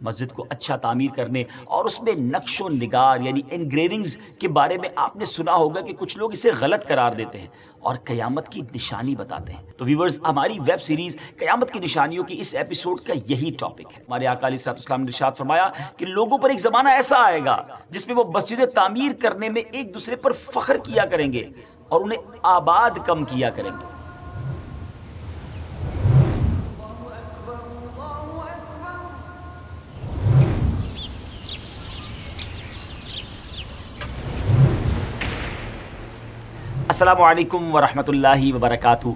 مسجد کو اچھا تعمیر کرنے اور اس میں نقش و نگار یعنی انگریونگز کے بارے میں آپ نے سنا ہوگا کہ کچھ لوگ اسے غلط قرار دیتے ہیں اور قیامت کی نشانی بتاتے ہیں۔ تو ویورز، ہماری ویب سیریز قیامت کی نشانیوں کی اس ایپیسوڈ کا یہی ٹاپک ہے۔ ہمارے آقا علیہ الصلوۃ والسلام نے ارشاد فرمایا کہ لوگوں پر ایک زمانہ ایسا آئے گا جس میں وہ مسجدیں تعمیر کرنے میں ایک دوسرے پر فخر کیا کریں گے اور انہیں آباد کم کیا کریں گے۔ السلام علیکم ورحمۃ اللہ وبرکاتہ۔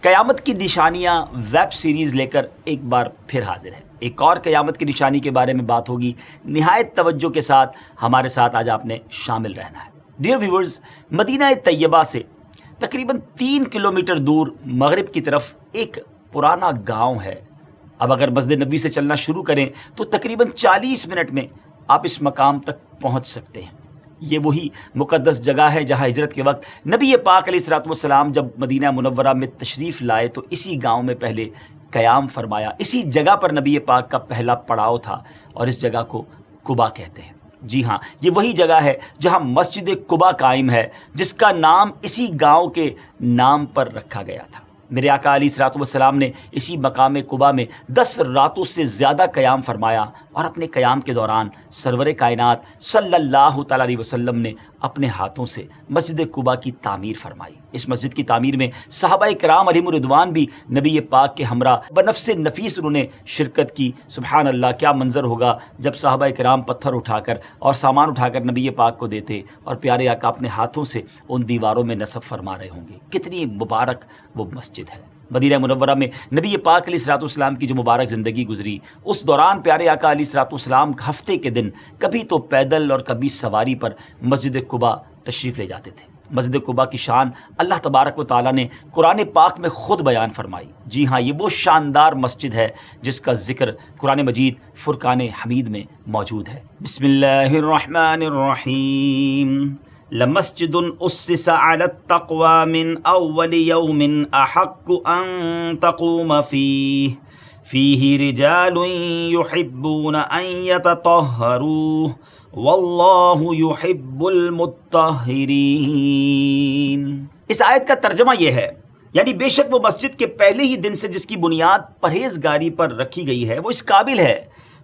قیامت کی نشانیاں ویب سیریز لے کر ایک بار پھر حاضر ہے۔ ایک اور قیامت کی نشانی کے بارے میں بات ہوگی۔ نہایت توجہ کے ساتھ ہمارے ساتھ آج آپ نے شامل رہنا ہے۔ ڈیئر ویورز، مدینہ طیبہ سے تقریباً 3 کلومیٹر دور مغرب کی طرف ایک پرانا گاؤں ہے۔ اب اگر مسجد نبوی سے چلنا شروع کریں تو تقریباً 40 منٹ میں آپ اس مقام تک پہنچ سکتے ہیں۔ یہ وہی مقدس جگہ ہے جہاں ہجرت کے وقت نبی پاک علیہ الصلوۃ والسلام جب مدینہ منورہ میں تشریف لائے تو اسی گاؤں میں پہلے قیام فرمایا۔ اسی جگہ پر نبی پاک کا پہلا پڑاؤ تھا اور اس جگہ کو قباء کہتے ہیں۔ جی ہاں، یہ وہی جگہ ہے جہاں مسجد قباء قائم ہے، جس کا نام اسی گاؤں کے نام پر رکھا گیا تھا۔ میرے آقا علیہ الصلوۃ والسلام نے اسی مقام قباء میں 10 راتوں سے زیادہ قیام فرمایا اور اپنے قیام کے دوران سرور کائنات صلی اللہ تعالیٰ علیہ وسلم نے اپنے ہاتھوں سے مسجد قباء کی تعمیر فرمائی۔ اس مسجد کی تعمیر میں صحابہ کرام علیہم الرضوان بھی نبی پاک کے ہمراہ بنفس نفیس انہوں نے شرکت کی۔ سبحان اللہ، کیا منظر ہوگا جب صحابہ کرام پتھر اٹھا کر اور سامان اٹھا کر نبی پاک کو دیتے اور پیارے آقا اپنے ہاتھوں سے ان دیواروں میں نصب فرما رہے ہوں گے۔ کتنی مبارک وہ مسجد ہے۔ مدینہ منورہ میں نبی پاک علیہ الصلوۃ والسلام کی جو مبارک زندگی گزری، اس دوران پیارے آقا علیہ الصلوۃ والسلام ہفتے کے دن کبھی تو پیدل اور کبھی سواری پر مسجد قباء تشریف لے جاتے تھے۔ مسجد قباء کی شان اللہ تبارک و تعالیٰ نے قرآن پاک میں خود بیان فرمائی۔ جی ہاں، یہ وہ شاندار مسجد ہے جس کا ذکر قرآن مجید فرقان حمید میں موجود ہے۔ بسم اللہ الرحمن الرحیم۔ لمسجد اسس على التقوى من اول يوم احق ان تقوم فيه رجال يحبون ان يتطهروا والله يحب المطهرين۔ اس آیت کا ترجمہ یہ ہے، یعنی بے شک وہ مسجد کے پہلے ہی دن سے جس کی بنیاد پرہیزگاری پر رکھی گئی ہے، وہ اس قابل ہے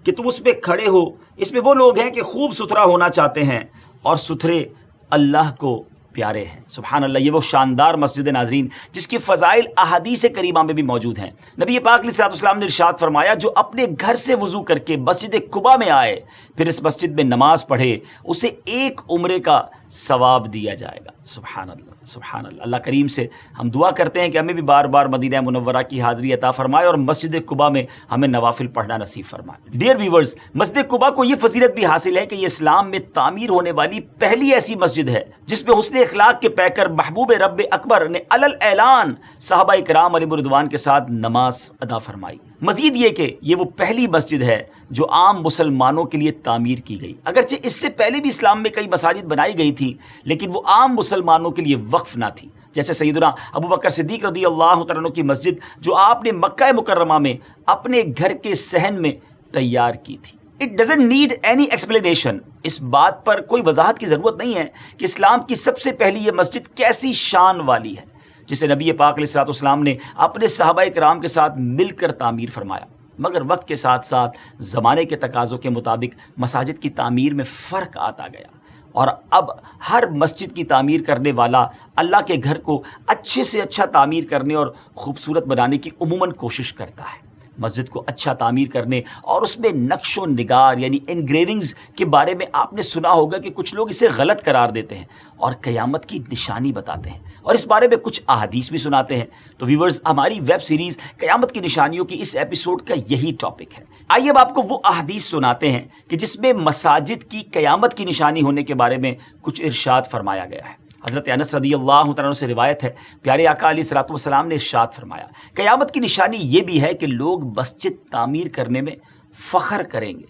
کہ تم اس پہ کھڑے ہو۔ اس میں وہ لوگ ہیں کہ خوب ستھرا ہونا چاہتے ہیں اور ستھرے اللہ کو پیارے ہیں۔ سبحان اللہ، یہ وہ شاندار مسجد ناظرین جس کی فضائل احادیث کریمہ میں بھی موجود ہیں۔ نبی پاک علیہ الصلوۃ والسلام نے ارشاد فرمایا، جو اپنے گھر سے وضو کر کے مسجد قباء میں آئے پھر اس مسجد میں نماز پڑھے، اسے ایک عمرے کا ثواب دیا جائے گا۔ سبحان اللہ، سبحان اللہ۔ اللہ کریم سے ہم دعا کرتے ہیں کہ ہمیں بھی بار بار مدینہ منورہ کی حاضری عطا فرمائے اور مسجد قباء میں ہمیں نوافل پڑھنا نصیب فرمائے۔ ڈیئر ویورز، مسجد قباء کو یہ فضیلت بھی حاصل ہے کہ یہ اسلام میں تعمیر ہونے والی پہلی ایسی مسجد ہے جس میں حسن اخلاق کے پیکر محبوب رب اکبر نے علل اعلان صحابہ کرام علیہم الرضوان کے ساتھ نماز ادا فرمائی۔ مزید یہ کہ یہ وہ پہلی مسجد ہے جو عام مسلمانوں کے لیے تعمیر کی گئی۔ اگرچہ اس سے پہلے بھی اسلام میں کئی مساجد بنائی گئی تھی لیکن وہ عام مسلمانوں کے لیے وقف نہ تھی، جیسے سیدنا ابو بکر صدیق رضی اللہ تعالیٰ عنہ کی مسجد جو آپ نے مکہ مکرمہ میں اپنے گھر کے صحن میں تیار کی تھی۔ It doesn't need any explanation۔ اس بات پر کوئی وضاحت کی ضرورت نہیں ہے کہ اسلام کی سب سے پہلی یہ مسجد کیسی شان والی ہے جسے نبی پاک علیہ الصلوۃ والسلام نے اپنے صحابہ کرام کے ساتھ مل کر تعمیر فرمایا۔ مگر وقت کے ساتھ ساتھ زمانے کے تقاضوں کے مطابق مساجد کی تعمیر میں فرق آتا گیا اور اب ہر مسجد کی تعمیر کرنے والا اللہ کے گھر کو اچھے سے اچھا تعمیر کرنے اور خوبصورت بنانے کی عموماً کوشش کرتا ہے۔ مسجد کو اچھا تعمیر کرنے اور اس میں نقش و نگار یعنی انگریونگز کے بارے میں آپ نے سنا ہوگا کہ کچھ لوگ اسے غلط قرار دیتے ہیں اور قیامت کی نشانی بتاتے ہیں اور اس بارے میں کچھ احادیث بھی سناتے ہیں۔ تو ویورز، ہماری ویب سیریز قیامت کی نشانیوں کی اس ایپیسوڈ کا یہی ٹاپک ہے۔ آئیے اب آپ کو وہ احادیث سناتے ہیں کہ جس میں مساجد کی قیامت کی نشانی ہونے کے بارے میں کچھ ارشاد فرمایا گیا ہے۔ حضرت انس رضی اللہ تعالیٰ عنہ سے روایت ہے، پیارے آقا علیہ الصلوۃ والسلام نے ارشاد فرمایا، قیامت کی نشانی یہ بھی ہے کہ لوگ مسجد تعمیر کرنے میں فخر کریں گے۔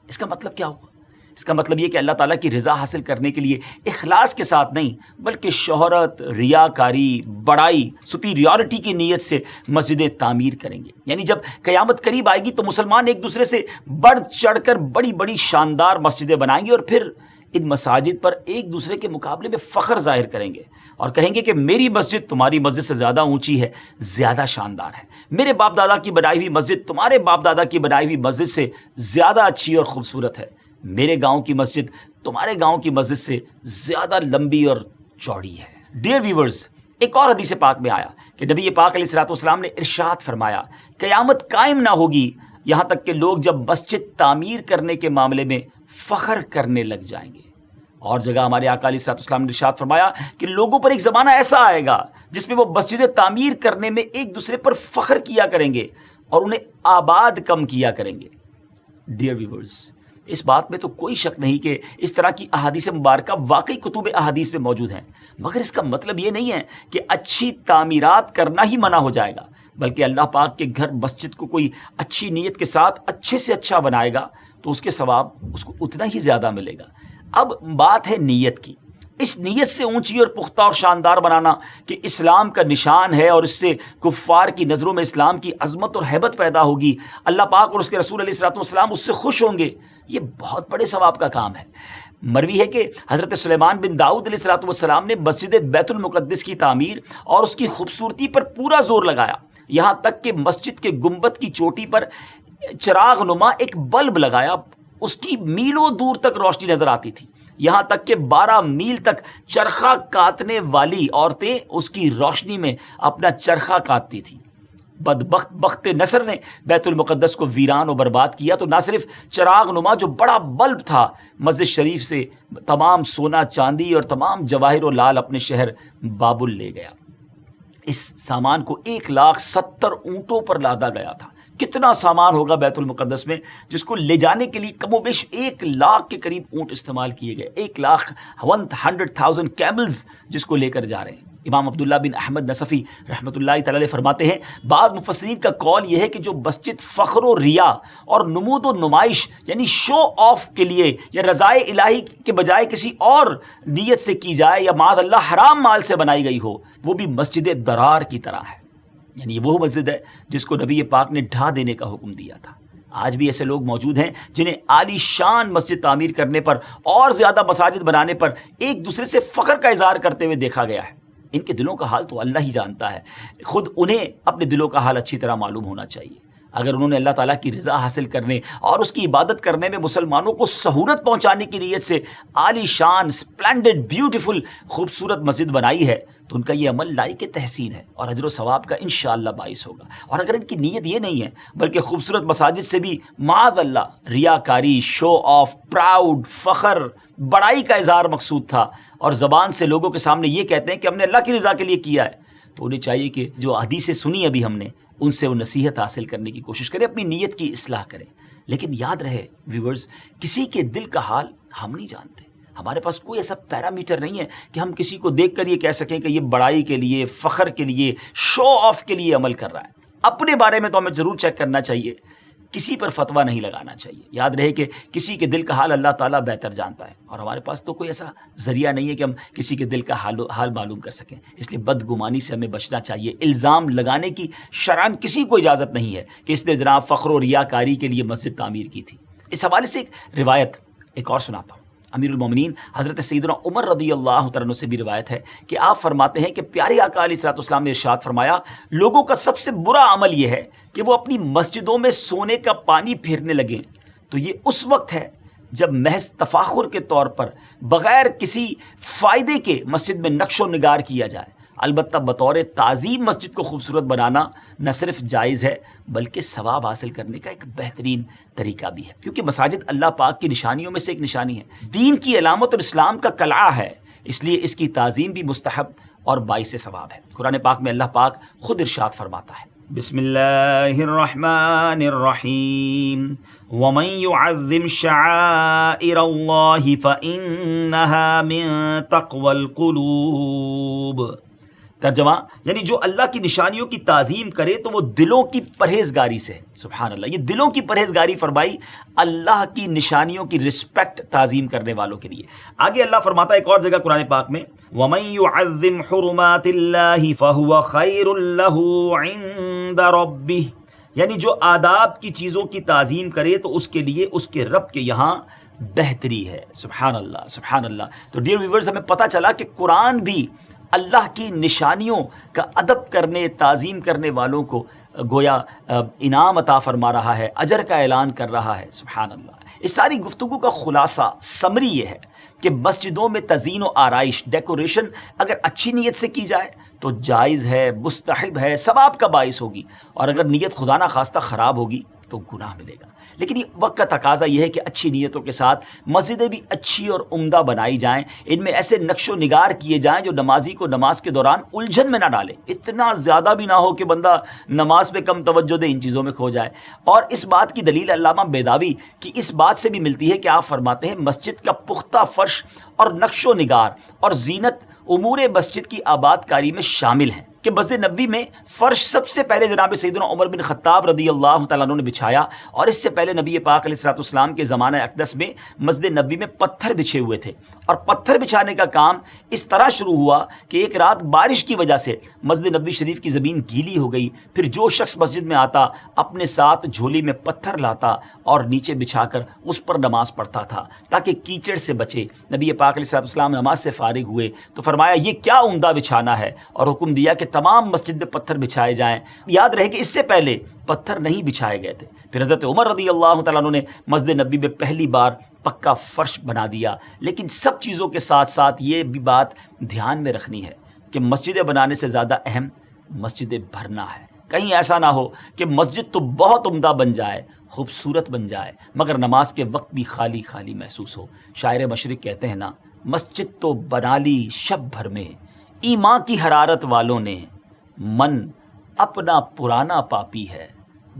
اس کا مطلب کیا ہوا؟ اس کا مطلب یہ کہ اللہ تعالیٰ کی رضا حاصل کرنے کے لیے اخلاص کے ساتھ نہیں بلکہ شہرت، ریاکاری، بڑائی، سپیریورٹی کی نیت سے مسجدیں تعمیر کریں گے. یعنی جب قیامت قریب آئے گی تو مسلمان ایک دوسرے سے بڑھ چڑھ کر بڑی بڑی شاندار مسجدیں بنائیں گے اور پھر ان مساجد پر ایک دوسرے کے مقابلے میں فخر ظاہر کریں گے اور کہیں گے کہ میری مسجد تمہاری مسجد سے زیادہ اونچی ہے، زیادہ شاندار ہے. میرے باپ دادا کی بنائی ہوئی مسجد تمہارے باپ دادا کی بنائی ہوئی مسجد سے زیادہ اچھی اور خوبصورت ہے. میرے گاؤں کی مسجد تمہارے گاؤں کی مسجد سے زیادہ لمبی اور چوڑی ہے. ڈیئر ویورز، ایک اور حدیث پاک میں آیا کہ نبی پاک علیہ الصلوۃ والسلام نے ارشاد فرمایا قیامت قائم نہ ہوگی یہاں تک کہ لوگ جب مسجد تعمیر کرنے کے معاملے میں فخر کرنے لگ جائیں گے. اور جگہ ہمارے آقا علیہ الصلوۃ والسلام نے ارشاد فرمایا کہ لوگوں پر ایک زمانہ ایسا آئے گا جس میں وہ مسجدیں تعمیر کرنے میں ایک دوسرے پر فخر کیا کریں گے اور انہیں آباد کم کیا کریں گے. ڈیئر ویورز، اس بات میں تو کوئی شک نہیں کہ اس طرح کی احادیث مبارکہ واقعی کتب احادیث میں موجود ہیں، مگر اس کا مطلب یہ نہیں ہے کہ اچھی تعمیرات کرنا ہی منع ہو جائے گا، بلکہ اللہ پاک کے گھر مسجد کو کوئی اچھی نیت کے ساتھ اچھے سے اچھا بنائے گا تو اس کے ثواب اس کو اتنا ہی زیادہ ملے گا. اب بات ہے نیت کی. اس نیت سے اونچی اور پختہ اور شاندار بنانا کہ اسلام کا نشان ہے اور اس سے کفار کی نظروں میں اسلام کی عظمت اور ہیبت پیدا ہوگی، اللہ پاک اور اس کے رسول علیہ الصلوۃ والسلام اس سے خوش ہوں گے، یہ بہت بڑے ثواب کا کام ہے. مروی ہے کہ حضرت سلیمان بن داؤد علیہ الصلوۃ والسلام نے مسجد بیت المقدس کی تعمیر اور اس کی خوبصورتی پر پورا زور لگایا، یہاں تک کہ مسجد کے گنبد کی چوٹی پر چراغ نما ایک بلب لگایا، اس کی میلوں دور تک روشنی نظر آتی تھی، یہاں تک کہ 12 میل تک چرخہ کاٹنے والی عورتیں اس کی روشنی میں اپنا چرخہ کاٹتی تھیں. بدبخت بخت نصر نے بیت المقدس کو ویران و برباد کیا تو نہ صرف چراغ نما جو بڑا بلب تھا مسجد شریف سے تمام سونا چاندی اور تمام جواہر و لال اپنے شہر بابل لے گیا. اس سامان کو 1,70,000 اونٹوں پر لادا گیا تھا. کتنا سامان ہوگا بیت المقدس میں جس کو لے جانے کے لیے کم و بیش 1,00,000 کے قریب اونٹ استعمال کیے گئے، 1,100,000 کیملز جس کو لے کر جا رہے ہیں. امام عبداللہ بن احمد نصفی رحمۃ اللہ تعالی فرماتے ہیں بعض مفسرین کا قول یہ ہے کہ جو مسجد فخر و ریا اور نمود و نمائش یعنی شو آف کے لیے یا رضائے الہی کے بجائے کسی اور نیت سے کی جائے یا معاذ اللہ حرام مال سے بنائی گئی ہو، وہ بھی مسجد درار کی طرح ہے. یعنی وہ مسجد ہے جس کو نبی پاک نے ڈھا دینے کا حکم دیا تھا. آج بھی ایسے لوگ موجود ہیں جنہیں عالی شان مسجد تعمیر کرنے پر اور زیادہ مساجد بنانے پر ایک دوسرے سے فخر کا اظہار کرتے ہوئے دیکھا گیا ہے. ان کے دلوں کا حال تو اللہ ہی جانتا ہے، خود انہیں اپنے دلوں کا حال اچھی طرح معلوم ہونا چاہیے. اگر انہوں نے اللہ تعالیٰ کی رضا حاصل کرنے اور اس کی عبادت کرنے میں مسلمانوں کو سہولت پہنچانے کی نیت سے عالی شان سپلینڈڈ بیوٹیفل خوبصورت مسجد بنائی ہے تو ان کا یہ عمل لائق تحسین ہے اور اجر و ثواب کا انشاءاللہ باعث ہوگا. اور اگر ان کی نیت یہ نہیں ہے بلکہ خوبصورت مساجد سے بھی معاذ اللہ ریاکاری، شو آف، پراؤڈ، فخر، بڑائی کا اظہار مقصود تھا اور زبان سے لوگوں کے سامنے یہ کہتے ہیں کہ ہم نے اللہ کی رضا کے لیے کیا ہے، تو انہیں چاہیے کہ جو حدیثیں سنی ابھی ہم نے ان سے وہ نصیحت حاصل کرنے کی کوشش کریں، اپنی نیت کی اصلاح کریں. لیکن یاد رہے ویورز، کسی کے دل کا حال ہم نہیں جانتے. ہمارے پاس کوئی ایسا پیرامیٹر نہیں ہے کہ ہم کسی کو دیکھ کر یہ کہہ سکیں کہ یہ بڑائی کے لیے، فخر کے لیے، شو آف کے لیے عمل کر رہا ہے. اپنے بارے میں تو ہمیں ضرور چیک کرنا چاہیے، کسی پر فتویٰ نہیں لگانا چاہیے. یاد رہے کہ کسی کے دل کا حال اللہ تعالیٰ بہتر جانتا ہے اور ہمارے پاس تو کوئی ایسا ذریعہ نہیں ہے کہ ہم کسی کے دل کا حال معلوم کر سکیں. اس لیے بدگمانی سے ہمیں بچنا چاہیے. الزام لگانے کی شرعاً کسی کو اجازت نہیں ہے کہ اس نے جناب فخر و ریاکاری کے لیے مسجد تعمیر کی تھی. اس حوالے سے ایک روایت ایک اور سناتا ہوں. امیر المومنین حضرت سیدنا عمر رضی اللہ عنہ سے بھی روایت ہے کہ آپ فرماتے ہیں کہ پیارے آقا علیہ الصلوۃ والسلام نے ارشاد فرمایا لوگوں کا سب سے برا عمل یہ ہے کہ وہ اپنی مسجدوں میں سونے کا پانی پھیرنے لگیں تو یہ اس وقت ہے جب محض تفاخر کے طور پر بغیر کسی فائدے کے مسجد میں نقش و نگار کیا جائے. البتہ بطور تعظیم مسجد کو خوبصورت بنانا نہ صرف جائز ہے بلکہ ثواب حاصل کرنے کا ایک بہترین طریقہ بھی ہے، کیونکہ مساجد اللہ پاک کی نشانیوں میں سے ایک نشانی ہے، دین کی علامت اور اسلام کا قلعہ ہے. اس لیے اس کی تعظیم بھی مستحب اور باعث ثواب ہے. قرآن پاک میں اللہ پاک خود ارشاد فرماتا ہے بسم اللہ الرحمن الرحیم ومن يعظم شعائر اللہ فإنها من تقوى القلوب. ترجمہ یعنی جو اللہ کی نشانیوں کی تعظیم کرے تو وہ دلوں کی پرہیزگاری سے ہے. سبحان اللہ, یہ دلوں کی پرہیزگاری فرمائی اللہ کی نشانیوں کی رسپیکٹ تعظیم کرنے والوں کے لیے. آگے اللہ فرماتا ہے ایک اور جگہ قرآن پاک میں, وَمَن يُعَظِّمْ حُرُمَاتِ اللَّهِ فَهُوَ خَيْرٌ لَهُ عِندَ رَبِّهِ, یعنی جو آداب کی چیزوں کی تعظیم کرے تو اس کے لیے اس کے رب کے یہاں بہتری ہے. سبحان اللہ سبحان اللہ. تو ڈیئر ویورز, ہمیں پتہ چلا کہ قرآن بھی اللہ کی نشانیوں کا ادب کرنے تعظیم کرنے والوں کو گویا انعام عطا فرما رہا ہے, اجر کا اعلان کر رہا ہے. سبحان اللہ. اس ساری گفتگو کا خلاصہ سمری یہ ہے کہ مسجدوں میں تزئین و آرائش ڈیکوریشن اگر اچھی نیت سے کی جائے تو جائز ہے, مستحب ہے, ثواب کا باعث ہوگی, اور اگر نیت خدا نہ خواستہ خراب ہوگی تو گناہ ملے گا. لیکن یہ وقت کا تقاضا یہ ہے کہ اچھی نیتوں کے ساتھ مسجدیں بھی اچھی اور عمدہ بنائی جائیں, ان میں ایسے نقش و نگار کیے جائیں جو نمازی کو نماز کے دوران الجھن میں نہ ڈالے, اتنا زیادہ بھی نہ ہو کہ بندہ نماز پہ کم توجہ دے, ان چیزوں میں کھو جائے. اور اس بات کی دلیل علامہ بیضاوی کی اس بات سے بھی ملتی ہے کہ آپ فرماتے ہیں مسجد کا پختہ فرش اور نقش و نگار اور زینت امور مسجد کی آباد کاری میں شامل ہیں کہ مسجد نبوی میں فرش سب سے پہلے جناب سیدنا عمر بن خطاب رضی اللہ تعالیٰ عنہ نے بچھایا, اور اس سے پہلے نبی پاک علیہ الصلوۃ والسلام کے زمانہ اقدس میں مسجد نبوی میں پتھر بچھے ہوئے تھے. اور پتھر بچھانے کا کام اس طرح شروع ہوا کہ ایک رات بارش کی وجہ سے مسجد نبوی شریف کی زمین گیلی ہو گئی. پھر جو شخص مسجد میں آتا اپنے ساتھ جھولی میں پتھر لاتا اور نیچے بچھا کر اس پر نماز پڑھتا تھا تاکہ کیچڑ سے بچے. نبی پاک علیہ الصلوۃ والسلام نماز سے فارغ ہوئے تو فرمایا یہ کیا عمدہ بچھانا ہے, اور حکم دیا کہ تمام مسجد میں پتھر بچھائے جائیں. یاد رہے کہ اس سے پہلے پتھر نہیں بچھائے گئے تھے. پھر حضرت عمر رضی اللہ تعالیٰ عنہ نے مسجد نبوی میں پہلی بار پکا فرش بنا دیا. لیکن سب چیزوں کے ساتھ ساتھ یہ بھی بات دھیان میں رکھنی ہے کہ مسجدیں بنانے سے زیادہ اہم مسجدیں بھرنا ہے. کہیں ایسا نہ ہو کہ مسجد تو بہت عمدہ بن جائے, خوبصورت بن جائے, مگر نماز کے وقت بھی خالی خالی محسوس ہو. شاعر مشرق کہتے ہیں نا, مسجد تو بنا لی شب بھر میں ایمان کی حرارت والوں نے, من اپنا پرانا پاپی ہے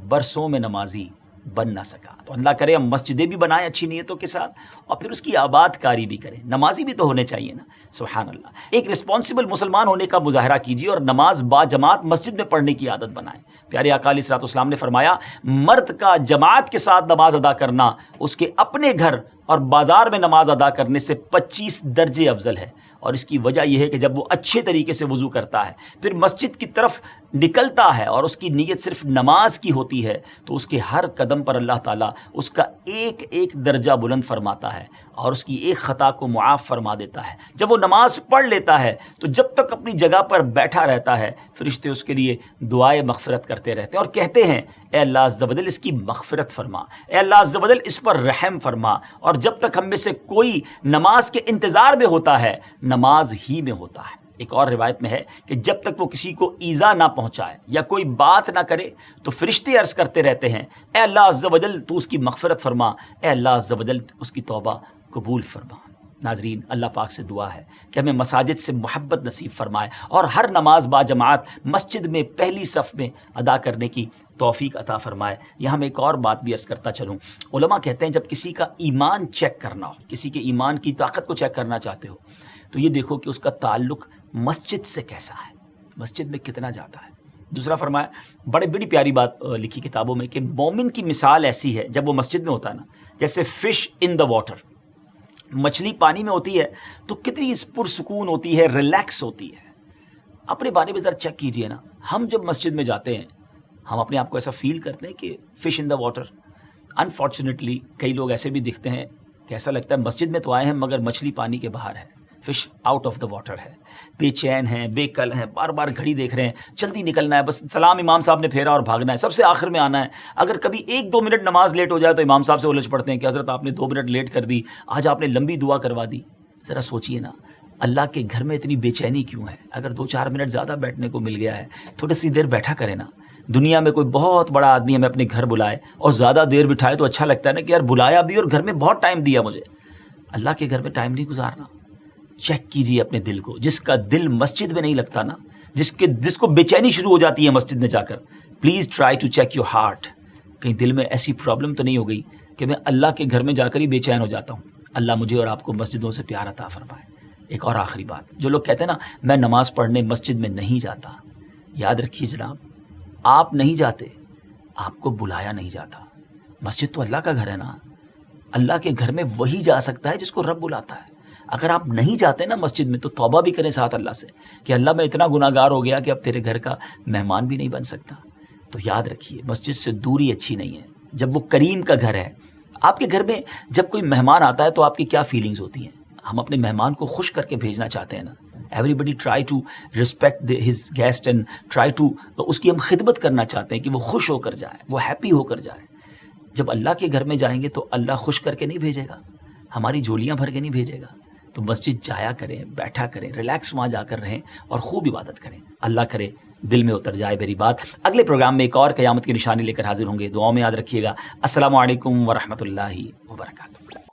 برسوں میں نمازی بن نہ سکا. تو اللہ کرے ہم مسجدیں بھی بنائیں اچھی نیتوں کے ساتھ اور پھر اس کی آباد کاری بھی کریں. نمازی بھی تو ہونے چاہیے نا. سبحان اللہ. ایک رسپانسبل مسلمان ہونے کا مظاہرہ کیجیے اور نماز با جماعت مسجد میں پڑھنے کی عادت بنائیں. پیارے آقا علیہ الصلوۃ والسلام نے فرمایا مرد کا جماعت کے ساتھ نماز ادا کرنا اس کے اپنے گھر اور بازار میں نماز ادا کرنے سے 25 درجے افضل ہے. اور اس کی وجہ یہ ہے کہ جب وہ اچھے طریقے سے وضو کرتا ہے پھر مسجد کی طرف نکلتا ہے اور اس کی نیت صرف نماز کی ہوتی ہے تو اس کے ہر قدم پر اللہ تعالیٰ اس کا ایک ایک درجہ بلند فرماتا ہے اور اس کی ایک خطا کو معاف فرما دیتا ہے. جب وہ نماز پڑھ لیتا ہے تو جب تک اپنی جگہ پر بیٹھا رہتا ہے فرشتے اس کے لیے دعائے مغفرت کرتے رہتے ہیں اور کہتے ہیں اے اللہ عز و جل اس کی مغفرت فرما, اے اللہ عز و جل اس پر رحم فرما. اور جب تک ہم میں سے کوئی نماز کے انتظار میں ہوتا ہے نماز ہی میں ہوتا ہے. ایک اور روایت میں ہے کہ جب تک وہ کسی کو ایذا نہ پہنچائے یا کوئی بات نہ کرے تو فرشتے عرض کرتے رہتے ہیں اے اللہ عز و جل تو اس کی مغفرت فرما, اے اللہ عز و جل اس کی توبہ قبول فرما. ناظرین, اللہ پاک سے دعا ہے کہ ہمیں مساجد سے محبت نصیب فرمائے اور ہر نماز با جماعت مسجد میں پہلی صف میں ادا کرنے کی توفیق عطا فرمائے. یہاں میں ایک اور بات بھی عرض کرتا چلوں. علماء کہتے ہیں جب کسی کا ایمان چیک کرنا ہو, کسی کے ایمان کی طاقت کو چیک کرنا چاہتے ہو تو یہ دیکھو کہ اس کا تعلق مسجد سے کیسا ہے, مسجد میں کتنا جاتا ہے. دوسرا فرمایا, بڑی پیاری بات لکھی کتابوں میں کہ مومن کی مثال ایسی ہے جب وہ مسجد میں ہوتا ہے نا جیسے فش ان دا واٹر. مچھلی پانی میں ہوتی ہے تو کتنی پرسکون ہوتی ہے, ریلیکس ہوتی ہے. اپنے بارے میں ذرا چیک کیجئے نا, ہم جب مسجد میں جاتے ہیں ہم اپنے آپ کو ایسا فیل کرتے ہیں کہ fish in the water. Unfortunately کئی لوگ ایسے بھی دکھتے ہیں کہ ایسا لگتا ہے مسجد میں تو آئے ہیں مگر مچھلی پانی کے باہر ہے, fish out of the water ہے, بے چین ہیں, بے کل ہیں, بار بار گھڑی دیکھ رہے ہیں, جلدی نکلنا ہے, بس سلام امام صاحب نے پھیرا اور بھاگنا ہے, سب سے آخر میں آنا ہے. اگر کبھی 1-2 منٹ نماز لیٹ ہو جائے تو امام صاحب سے الجھ پڑتے ہیں کہ حضرت آپ نے 2 منٹ لیٹ کر دی, آج آپ نے لمبی دعا کروا دی. ذرا سوچئے نا اللہ کے گھر میں اتنی بے چینی کیوں ہے؟ اگر 2-4 منٹ زیادہ بیٹھنے کو مل گیا ہے تھوڑی سی دیر بیٹھا کرے نا. دنیا میں کوئی بہت بڑا آدمی ہمیں اپنے گھر بلائے اور زیادہ دیر بٹھائے تو اچھا لگتا ہے نا کہ یار بلایا بھی اور گھر میں بہت ٹائم دیا مجھے. اللہ کے گھر میں ٹائم نہیں گزارنا. چیک کیجیے اپنے دل کو. جس کا دل مسجد میں نہیں لگتا نا, جس کو بے چینی شروع ہو جاتی ہے مسجد میں جا کر, please try to check your heart. کہیں دل میں ایسی پرابلم تو نہیں ہو گئی کہ میں اللہ کے گھر میں جا کر ہی بے چین ہو جاتا ہوں. اللہ مجھے اور آپ کو مسجدوں سے پیار عطا فرمائے. ایک اور آخری بات، جو لوگ کہتے ہیں نا میں نماز پڑھنے مسجد میں نہیں جاتا، یاد رکھیے جناب، آپ نہیں جاتے، آپ کو بلایا نہیں جاتا۔ مسجد تو اللہ کا گھر ہے نا، اللہ کے گھر میں وہی جا سکتا ہے جس کو رب بلاتا ہے۔ اگر آپ نہیں جاتے نا مسجد میں تو توبہ بھی کریں ساتھ اللہ سے کہ اللہ میں اتنا گناہ گار ہو گیا کہ اب تیرے گھر کا مہمان بھی نہیں بن سکتا۔ تو یاد رکھیے مسجد سے دوری اچھی نہیں ہے، جب وہ کریم کا گھر ہے۔ آپ کے گھر میں جب کوئی مہمان آتا ہے تو آپ کی کیا فیلنگز ہوتی ہیں؟ ہم اپنے مہمان کو خوش کر کے بھیجنا چاہتے ہیں نا۔ Everybody try to respect his guest and try to, اس کی ہم خدمت کرنا چاہتے ہیں کہ وہ خوش ہو کر جائے، وہ ہیپی ہو کر جائے۔ جب اللہ کے گھر میں جائیں گے تو اللہ خوش کر کے نہیں بھیجے گا، ہماری جھولیاں بھر کے نہیں بھیجے گا۔ تو مسجد جایا کریں، بیٹھا کریں، ریلیکس وہاں جا کر رہیں اور خوب عبادت کریں۔ اللہ کرے دل میں اتر جائے میری بات۔ اگلے پروگرام میں ایک اور قیامت کی نشانی لے کر حاضر ہوں گے، دعاؤں میں یاد رکھیے گا۔ السلام علیکم ورحمۃ اللہ وبرکاتہ۔